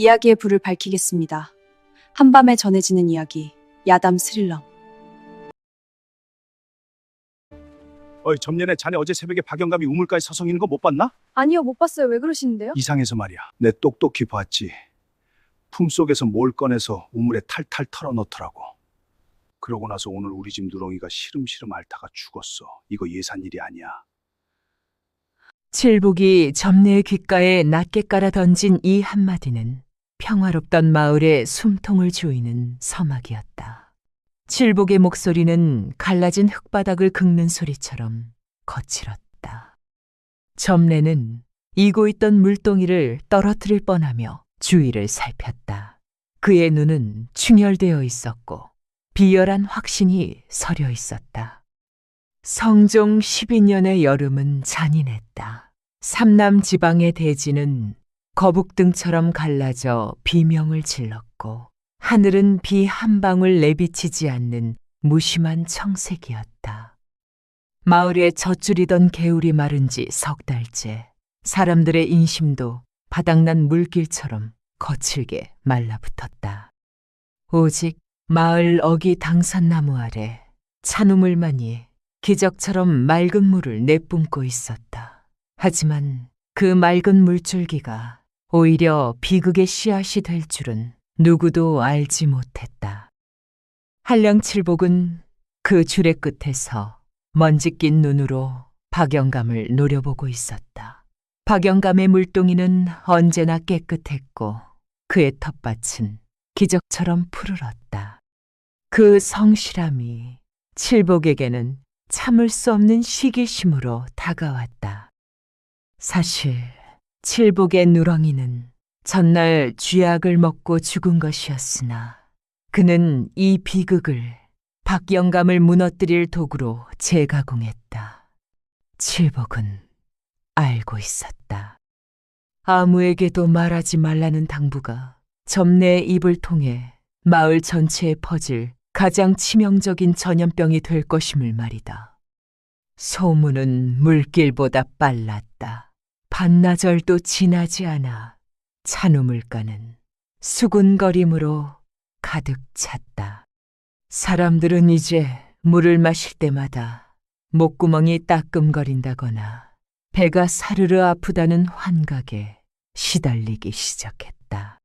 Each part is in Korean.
이야기의 불을 밝히겠습니다. 한밤에 전해지는 이야기, 야담 스릴러. 어이, 점년에 자네 어제 새벽에 박영감이 우물가에 서성이는 거 못 봤나? 아니요, 못 봤어요. 왜 그러시는데요? 이상해서 말이야. 내 똑똑히 봤지. 품속에서 뭘 꺼내서 우물에 탈탈 털어넣더라고. 그러고 나서 오늘 우리 집 누렁이가 시름시름 앓다가 죽었어. 이거 예산일이 아니야. 칠복이 점례의 귓가에 낮게 깔아 던진 이 한마디는 평화롭던 마을의 숨통을 조이는 서막이었다. 칠복의 목소리는 갈라진 흙바닥을 긁는 소리처럼 거칠었다. 점례는 이고 있던 물동이를 떨어뜨릴 뻔하며 주위를 살폈다. 그의 눈은 충혈되어 있었고 비열한 확신이 서려 있었다. 성종 12년의 여름은 잔인했다. 삼남 지방의 대지는 거북등처럼 갈라져 비명을 질렀고 하늘은 비 한 방울 내비치지 않는 무심한 청색이었다. 마을에 젖줄이던 개울이 마른 지 석 달째 사람들의 인심도 바닥난 물길처럼 거칠게 말라붙었다. 오직 마을 어기 당산나무 아래 찬우물만이 기적처럼 맑은 물을 내뿜고 있었다. 하지만 그 맑은 물줄기가 오히려 비극의 씨앗이 될 줄은 누구도 알지 못했다. 한량칠복은 그 줄의 끝에서 먼지 낀 눈으로 박영감을 노려보고 있었다. 박영감의 물동이는 언제나 깨끗했고 그의 텃밭은 기적처럼 푸르렀다. 그 성실함이 칠복에게는 참을 수 없는 시기심으로 다가왔다. 사실 칠복의 누렁이는 전날 쥐약을 먹고 죽은 것이었으나 그는 이 비극을 박영감을 무너뜨릴 도구로 재가공했다. 칠복은 알고 있었다. 아무에게도 말하지 말라는 당부가 점례의 입을 통해 마을 전체에 퍼질 가장 치명적인 전염병이 될 것임을 말이다. 소문은 물길보다 빨랐다. 반나절도 지나지 않아 찬우물가는 수군거림으로 가득 찼다. 사람들은 이제 물을 마실 때마다 목구멍이 따끔거린다거나 배가 사르르 아프다는 환각에 시달리기 시작했다.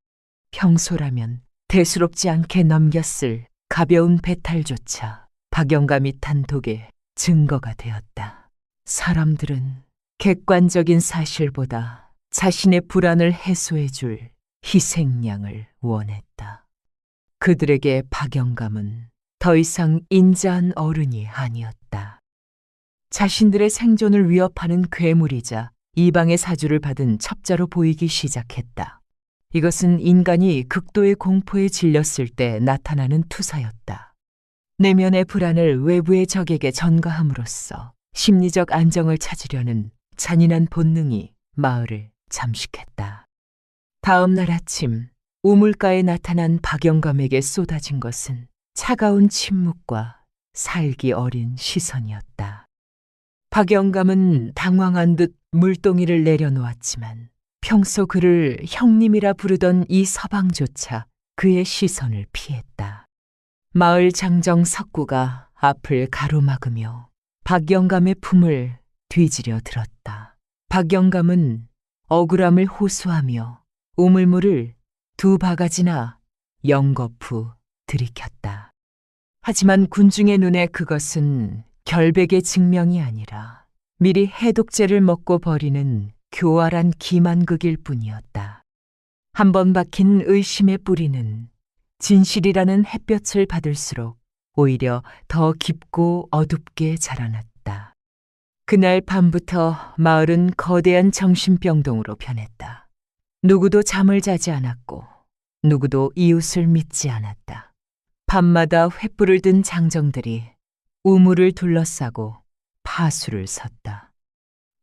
평소라면 대수롭지 않게 넘겼을 가벼운 배탈조차 박영감이 탄 독의 증거가 되었다. 사람들은 객관적인 사실보다 자신의 불안을 해소해줄 희생양을 원했다. 그들에게 박영감은 더 이상 인자한 어른이 아니었다. 자신들의 생존을 위협하는 괴물이자 이방의 사주를 받은 첩자로 보이기 시작했다. 이것은 인간이 극도의 공포에 질렸을 때 나타나는 투사였다. 내면의 불안을 외부의 적에게 전가함으로써 심리적 안정을 찾으려는 잔인한 본능이 마을을 잠식했다. 다음 날 아침 우물가에 나타난 박영감에게 쏟아진 것은 차가운 침묵과 살기 어린 시선이었다. 박영감은 당황한 듯 물동이를 내려놓았지만 평소 그를 형님이라 부르던 이 서방조차 그의 시선을 피했다. 마을 장정 석구가 앞을 가로막으며 박영감의 품을 뒤지려 들었다. 박영감은 억울함을 호소하며 우물물을 두 바가지나 영거푸 들이켰다. 하지만 군중의 눈에 그것은 결백의 증명이 아니라 미리 해독제를 먹고 버리는 교활한 기만극일 뿐이었다. 한 번 박힌 의심의 뿌리는 진실이라는 햇볕을 받을수록 오히려 더 깊고 어둡게 자라났다. 그날 밤부터 마을은 거대한 정신병동으로 변했다. 누구도 잠을 자지 않았고 누구도 이웃을 믿지 않았다. 밤마다 횃불을 든 장정들이 우물을 둘러싸고 파수를 섰다.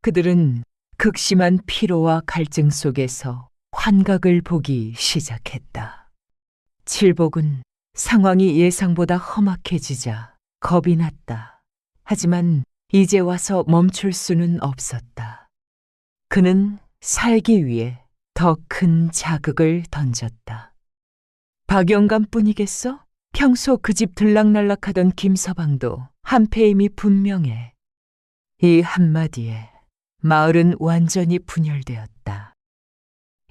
그들은 극심한 피로와 갈증 속에서 환각을 보기 시작했다. 칠복은 상황이 예상보다 험악해지자 겁이 났다. 하지만 이제 와서 멈출 수는 없었다. 그는 살기 위해 더 큰 자극을 던졌다. 박영감뿐이겠어? 평소 그 집 들락날락하던 김서방도 한패임이 분명해. 이 한마디에 마을은 완전히 분열되었다.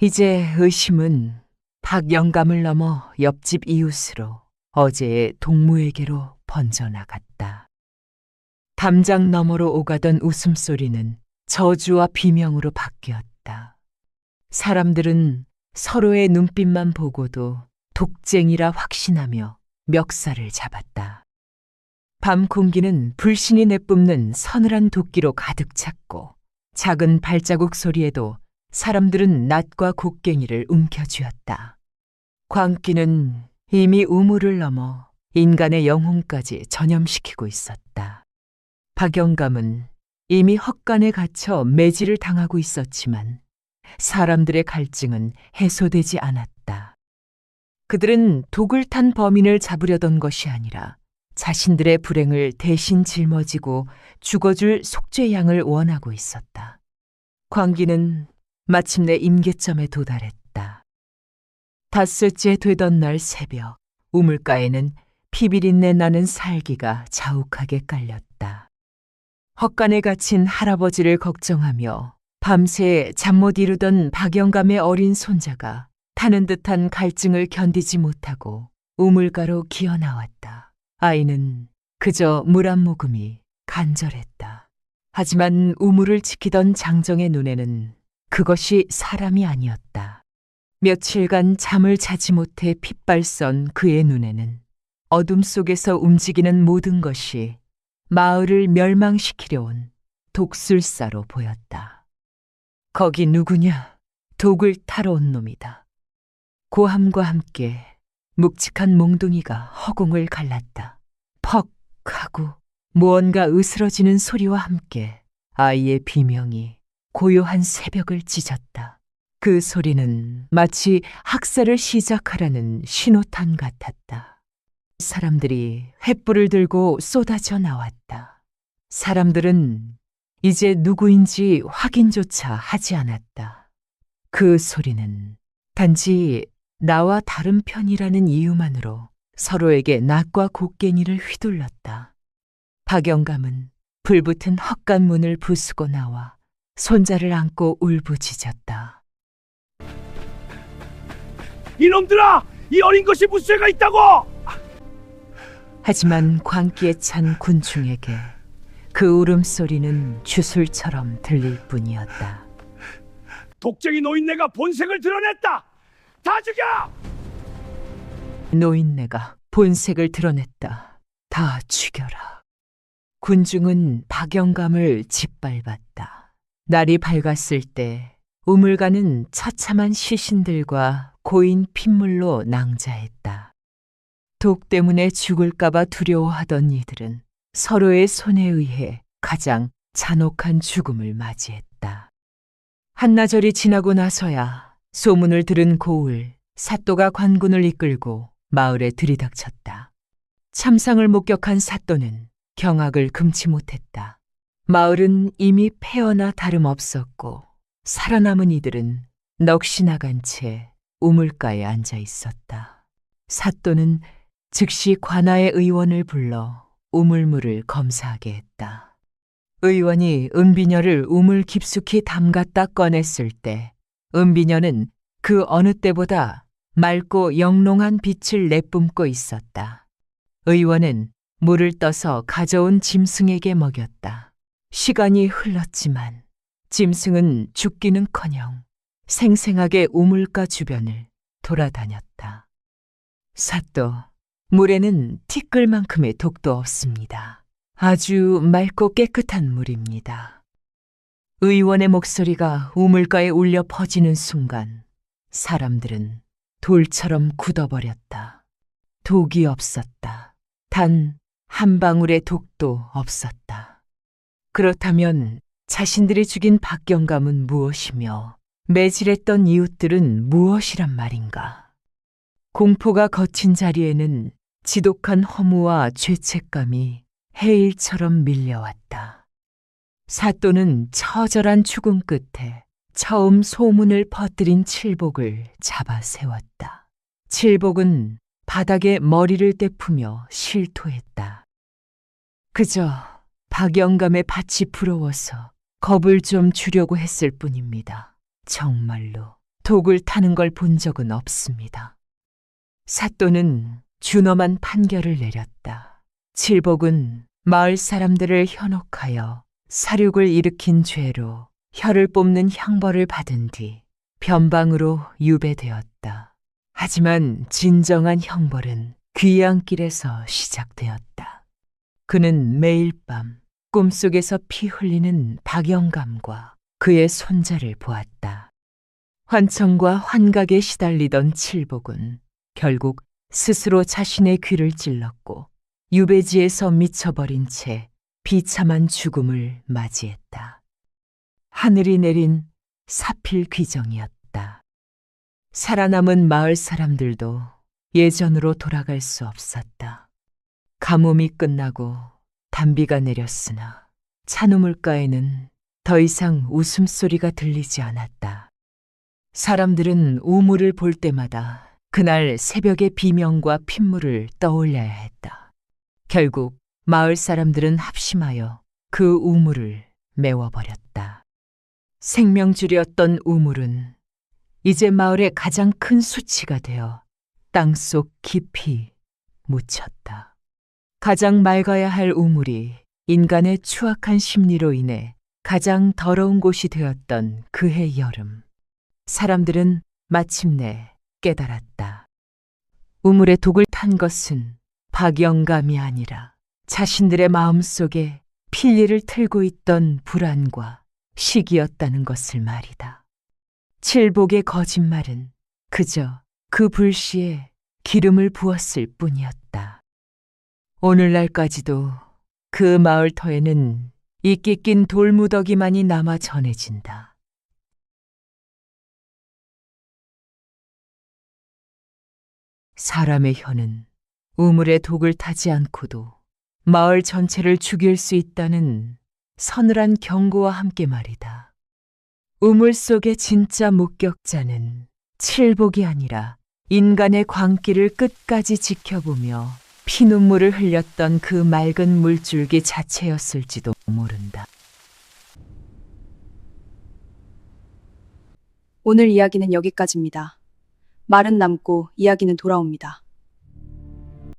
이제 의심은 박영감을 넘어 옆집 이웃으로 어제의 동무에게로 번져나갔다. 담장 너머로 오가던 웃음소리는 저주와 비명으로 바뀌었다. 사람들은 서로의 눈빛만 보고도 독쟁이라 확신하며 멱살을 잡았다. 밤 공기는 불신이 내뿜는 서늘한 도끼로 가득 찼고 작은 발자국 소리에도 사람들은 낫과 곡괭이를 움켜쥐었다. 광기는 이미 우물을 넘어 인간의 영혼까지 전염시키고 있었다. 박영감은 이미 헛간에 갇혀 매질을 당하고 있었지만 사람들의 갈증은 해소되지 않았다. 그들은 독을 탄 범인을 잡으려던 것이 아니라 자신들의 불행을 대신 짊어지고 죽어줄 속죄양을 원하고 있었다. 광기는 마침내 임계점에 도달했다. 닷새째 되던 날 새벽, 우물가에는 피비린내 나는 살기가 자욱하게 깔렸다. 헛간에 갇힌 할아버지를 걱정하며 밤새 잠 못 이루던 박영감의 어린 손자가 타는 듯한 갈증을 견디지 못하고 우물가로 기어나왔다. 아이는 그저 물 한 모금이 간절했다. 하지만 우물을 지키던 장정의 눈에는 그것이 사람이 아니었다. 며칠간 잠을 자지 못해 핏발선 그의 눈에는 어둠 속에서 움직이는 모든 것이 마을을 멸망시키려 온 독술사로 보였다. 거기 누구냐? 독을 타러 온 놈이다. 고함과 함께 묵직한 몽둥이가 허공을 갈랐다. 퍽 하고 무언가 으스러지는 소리와 함께 아이의 비명이 고요한 새벽을 찢었다. 그 소리는 마치 학살을 시작하라는 신호탄 같았다. 사람들이 횃불을 들고 쏟아져 나왔다. 사람들은 이제 누구인지 확인조차 하지 않았다. 그 소리는 단지 나와 다른 편이라는 이유만으로 서로에게 낫과 곡괭이를 휘둘렀다. 박영감은 불붙은 헛간 문을 부수고 나와 손자를 안고 울부짖었다. 이놈들아! 이 어린 것이 무슨 죄가 있다고! 하지만 광기에 찬 군중에게 그 울음소리는 주술처럼 들릴 뿐이었다. 독쟁이 노인네가 본색을 드러냈다! 다 죽여! 노인네가 본색을 드러냈다. 다 죽여라. 군중은 박영감을 짓밟았다. 날이 밝았을 때 우물가는 처참한 시신들과 고인 핏물로 낭자했다. 독 때문에 죽을까봐 두려워하던 이들은 서로의 손에 의해 가장 잔혹한 죽음을 맞이했다. 한나절이 지나고 나서야 소문을 들은 고을 사또가 관군을 이끌고 마을에 들이닥쳤다. 참상을 목격한 사또는 경악을 금치 못했다. 마을은 이미 폐허나 다름없었고 살아남은 이들은 넋이 나간 채 우물가에 앉아 있었다. 사또는 즉시 관아의 의원을 불러 우물물을 검사하게 했다. 의원이 은비녀를 우물 깊숙이 담갔다 꺼냈을 때 은비녀는 그 어느 때보다 맑고 영롱한 빛을 내뿜고 있었다. 의원은 물을 떠서 가져온 짐승에게 먹였다. 시간이 흘렀지만 짐승은 죽기는커녕 생생하게 우물가 주변을 돌아다녔다. 사또, 물에는 티끌만큼의 독도 없습니다. 아주 맑고 깨끗한 물입니다. 의원의 목소리가 우물가에 울려 퍼지는 순간 사람들은 돌처럼 굳어버렸다. 독이 없었다. 단 한 방울의 독도 없었다. 그렇다면 자신들이 죽인 박영감은 무엇이며 매질했던 이웃들은 무엇이란 말인가? 공포가 거친 자리에는 지독한 허무와 죄책감이 해일처럼 밀려왔다. 사또는 처절한 죽음 끝에 처음 소문을 퍼뜨린 칠복을 잡아 세웠다. 칠복은 바닥에 머리를 떼푸며 실토했다. 그저 박영감의 밭이 부러워서 겁을 좀 주려고 했을 뿐입니다. 정말로 독을 타는 걸 본 적은 없습니다. 사또는 준엄한 판결을 내렸다. 칠복은 마을 사람들을 현혹하여 사륙을 일으킨 죄로 혀를 뽑는 형벌을 받은 뒤 변방으로 유배되었다. 하지만 진정한 형벌은 귀양길에서 시작되었다. 그는 매일 밤 꿈속에서 피 흘리는 박영감과 그의 손자를 보았다. 환청과 환각에 시달리던 칠복은 결국 스스로 자신의 귀를 찔렀고 유배지에서 미쳐버린 채 비참한 죽음을 맞이했다. 하늘이 내린 사필 귀정이었다. 살아남은 마을 사람들도 예전으로 돌아갈 수 없었다. 가뭄이 끝나고 단비가 내렸으나 찬우물가에는 더 이상 웃음소리가 들리지 않았다. 사람들은 우물을 볼 때마다 그날 새벽의 비명과 핏물을 떠올려야 했다. 결국 마을 사람들은 합심하여 그 우물을 메워버렸다. 생명줄이었던 우물은 이제 마을의 가장 큰 수치가 되어 땅속 깊이 묻혔다. 가장 맑아야 할 우물이 인간의 추악한 심리로 인해 가장 더러운 곳이 되었던 그해 여름, 사람들은 마침내 깨달았다. 우물에 독을 탄 것은 박영감이 아니라 자신들의 마음속에 필리를 틀고 있던 불안과 시기였다는 것을 말이다. 칠복의 거짓말은 그저 그 불씨에 기름을 부었을 뿐이었다. 오늘날까지도 그 마을 터에는 이끼 낀 돌무더기만이 남아 전해진다. 사람의 혀는 우물에 독을 타지 않고도 마을 전체를 죽일 수 있다는 서늘한 경고와 함께 말이다. 우물 속의 진짜 목격자는 칠복이 아니라 인간의 광기를 끝까지 지켜보며 피눈물을 흘렸던 그 맑은 물줄기 자체였을지도 모른다. 오늘 이야기는 여기까지입니다. 말은 남고 이야기는 돌아옵니다.